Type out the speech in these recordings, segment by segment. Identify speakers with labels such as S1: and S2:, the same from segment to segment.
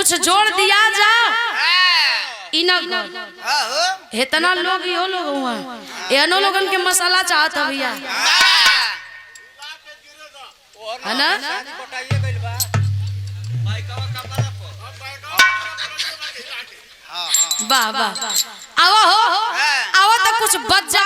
S1: कुछ जोड़ दिया जाओ इतना लोग यो लोग हुआ एनो लोगन के मसाला चाहत भैया है ना वाह वाह आओ हो आओ तो कुछ बच जा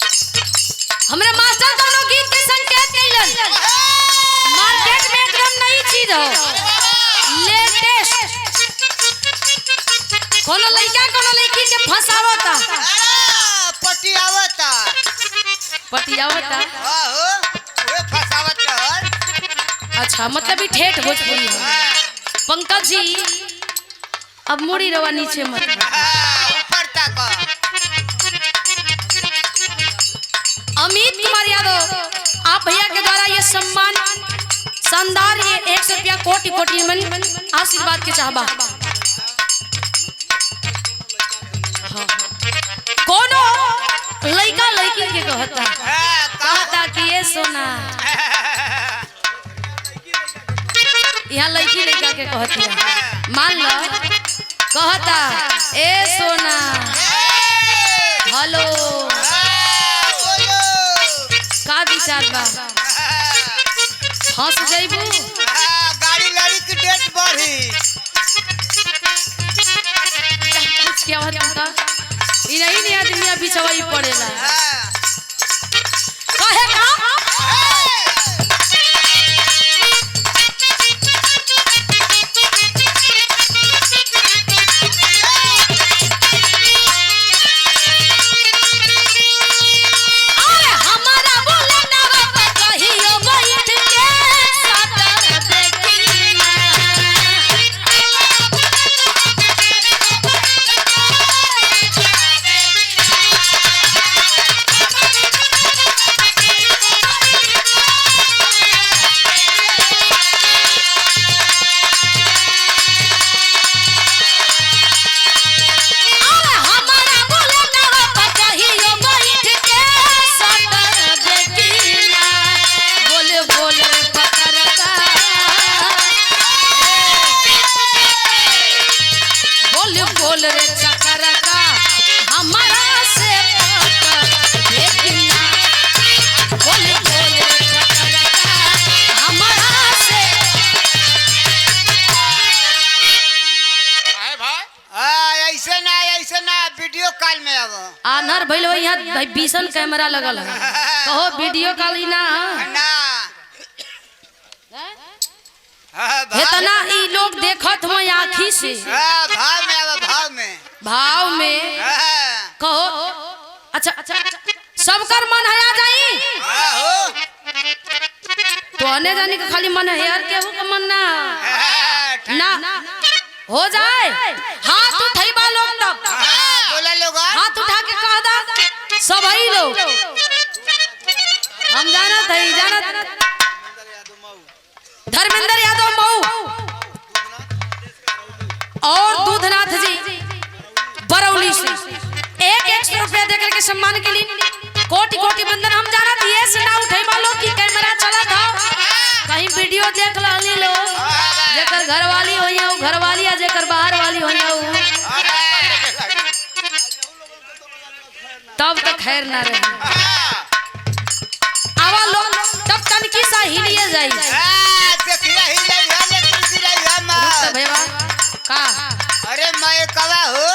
S1: हमरा मास्टर दोनों गीत के संकेत कैलन मार्केट में एकदम नई चीज हो लेटेस्ट कोनो लड़का कोनो लड़की के फंसावता पटियावता
S2: हो वे फंसावत रहल
S1: अच्छा मतलब भी ठेठ भोजपुरी है पंकज जी अब मुड़ी रवा नीचे मत
S2: ऊपर तक
S1: अमित कुमार यादव आप भैया के द्वारा ये सम्मान शानदार ये 100 रुपया कोटि कोटि मन आशीर्वाद के चाहबा हाँ। कोनो लड़का लड़की के कहता कि ये सोना यहाँ लड़की लड़का के कहती है मान लो कहता ए सोना हेलो का विचार बा हंस जाइबू
S2: गाड़ी लड़ी की डेट बढ़ी
S1: कुछ क्या होता ई नहीं आदमी अभी चवाई पड़ेला कहे का बोल रे चकर का हमारा से देखना बोल बोल रे चकर का हमारा से
S2: आए भाई ऐसे ना वीडियो कॉल में अब
S1: आनर भइल हो यहाँ बीसन कैमरा लगल है कहो वीडियो कॉल ही ना इतना ई लोग देखत हो आँखी से भाव में कहो अच्छा अच्छा सबकर मन है आ जाई तो आने जाने का खाली मन है यार केहू का मन ना हो जाए हाथ उठाइबा लोग तब हाथ उठा के कह दा सब ही लोग हम जानत धर्मेंद्र यादव मऊ और दूधनाथ जी बरौली से एक 100 रुपया देकर के सम्मान के लिए कोटि कोटि बंदन। हम जाना ये से ना उठे वालों की कैमरा चला था कहीं वीडियो देख लानी लो जेकर घर वाली हो या घर वाली या जेकर बाहर वाली हो या तब तक खैर ना रहे आवा लोग तब तनकी सा हिलिए जाई
S2: देखिए ही जाई है लेकिन गिराई है मां
S1: भैया का
S2: अरे मैं कवा हो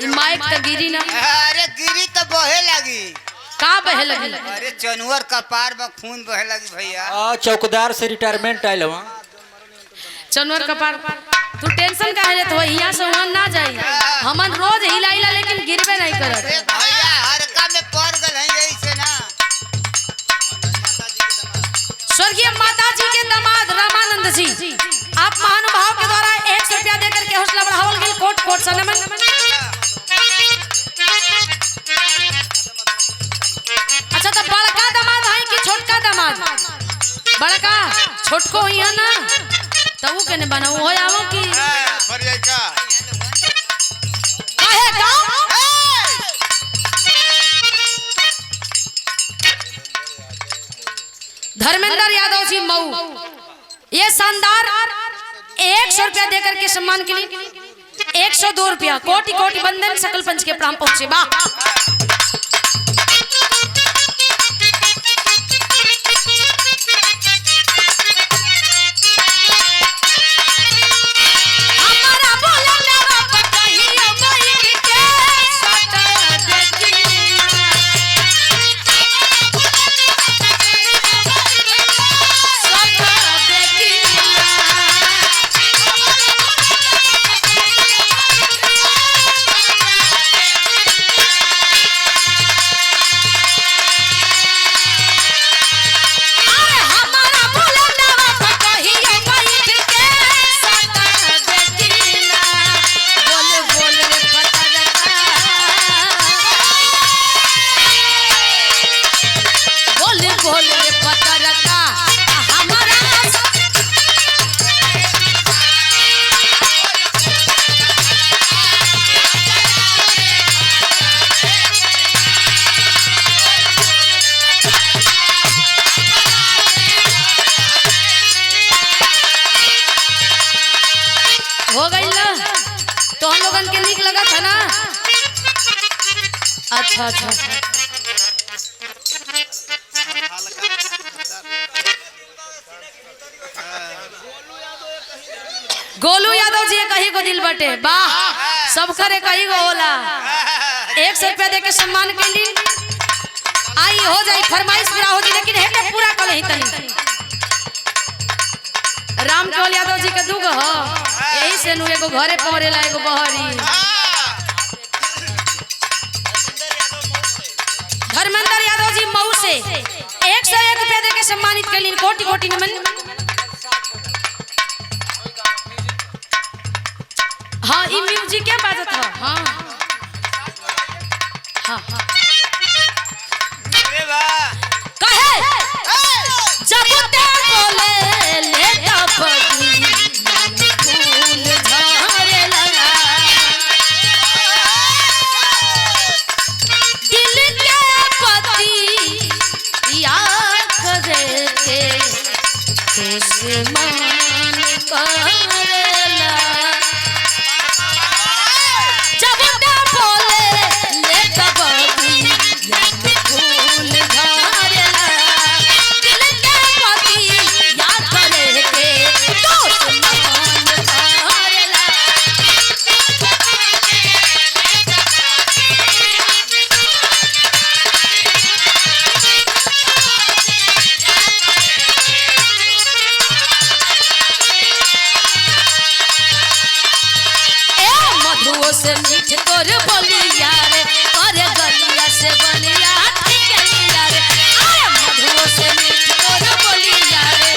S1: ई माइक त गिरी ना
S2: अरे गिरी तो बहे लगी
S1: का बहे लगी
S2: अरे जानवर का पार में खून बहे लगी भैया
S3: चौकीदार से रिटायरमेंट आयल हुआ
S1: जानवर का पार तू टेंशन काहे लेत हो यहां से वहां ना जाई हमन रोज हिलाइला लेकिन गिरबे नहीं करत
S2: अरे भैया हरका में पड़ गल है यही से ना
S1: स्वर्गीय माता जी के दामाद रामानंद जी आप महानुभाव के द्वारा 100 रुपया देकर के हौसला बढ़ावल गेल कोट कोट से नमन। अच्छा तो बड़का दामाद है कि छोटका दामाद बड़का छोटको हिया ना तऊ केने बनाऊ हो आवो की
S2: भर जाए का
S1: काहे का धर्मेंद्र यादव जी मऊ ये शानदार 100 रुपया देकर के सम्मान के लिए 102 रुपया कोटि कोटि बंदन सकल पंच के प्राण पहुंचे बा हो गई ना तो हम लोगन के नीक लगा था ना अच्छा अच्छा गोलू यादव जी कही को दिल बटे वाह सब करे कही को होला 100 रुपया दे के सम्मान के लिए आई हो जाई फरमाइश पूरा हो जी लेकिन हेटे पूरा कर ही तनी राम केवल यादव जी के दूगो हो यही से नु एगो घरे पहरेला एगो बहरी धर्मेंद्र यादव जी मऊ से 101 रुपया दे के सम्मानित के लिए कोटि कोटि नमन। हाँ ई म्यूजिक क्या बाजत है हाँ हाँ हाँ
S2: अरे वाह
S1: कहे जब ते बोले ले तपगी मन फूल झरे लगा दिल के पति याद करे के दुश्मन करेला जब ते बोले ले तपगी मन फूल झरेला दिल के पति याद करे के दुश्मन करेला मधुओ से मीठ तोर बोलिया रे करे गलिया से बलिया ठीक लिया रे अरे मधुओ से मीठ तोर बोलिया रे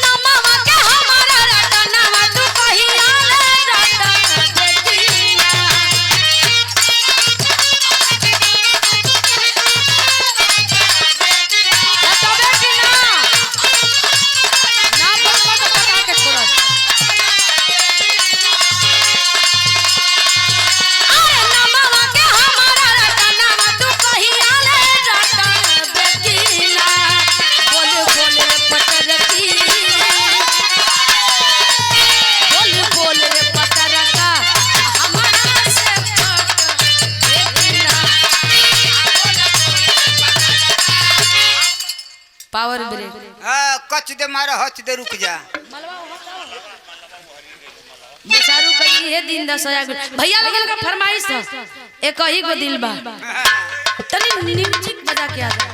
S1: नमवा के हमारा रटनवा तू कहिया रे रटन देखिया
S2: हच दे मारा हच दे रुक जा।
S1: बेचारू कही है दिन दस भैया लगन का फरमाइश है एक ही गो दिल बा तनी म्यूजिक बजा के आ जा।